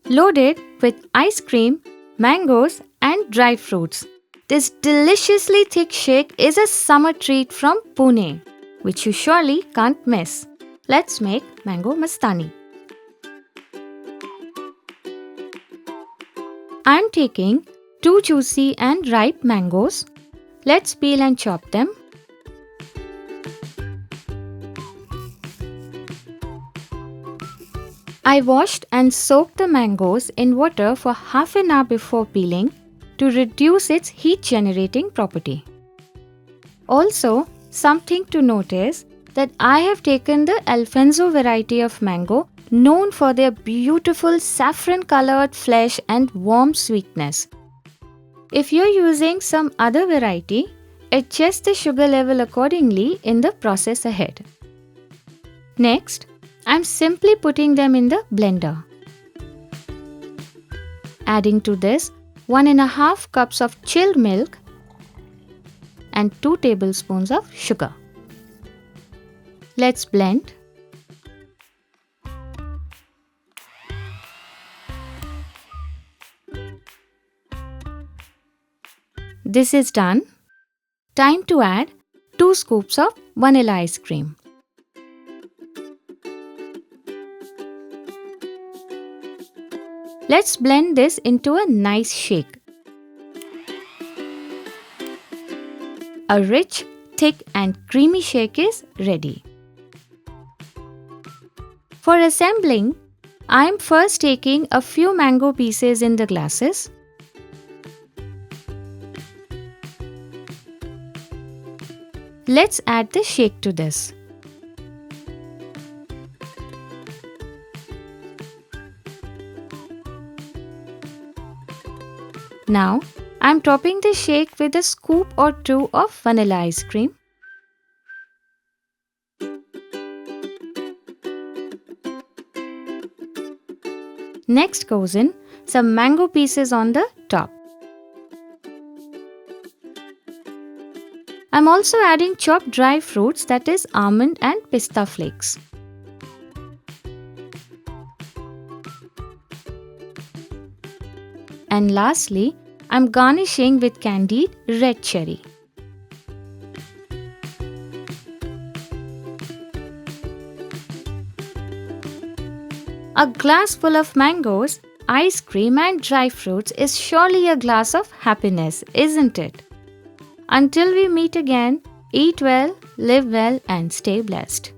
loaded with ice cream, mangoes and dry fruits. This deliciously thick shake is a summer treat from Pune, which you surely can't miss. Let's make Mango Mastani. I'm taking 2 juicy and ripe mangoes. Let's peel and chop them. I washed and soaked the mangoes in water for half an hour before peeling to reduce its heat generating property. Also, something to note is that I have taken the Alfonso variety of mango known for their beautiful saffron colored flesh and warm sweetness. If you're using some other variety, adjust the sugar level accordingly in the process ahead. Next, I'm simply putting them in the blender. Adding to this 1.5 cups of chilled milk and 2 tablespoons of sugar. Let's blend. This is done. Time to add 2 scoops of vanilla ice cream. Let's blend this into a nice shake. A rich, thick and creamy shake is ready. For assembling, I am first taking a few mango pieces in the glasses. Let's add the shake to this. Now, I am topping the shake with a scoop or 2 of vanilla ice cream. Next goes in some mango pieces on the top. I'm also adding chopped dry fruits, that is almond and pista flakes. And lastly, I'm garnishing with candied red cherry. A glass full of mangoes, ice cream and dry fruits is surely a glass of happiness, isn't it? Until we meet again, eat well, live well and stay blessed.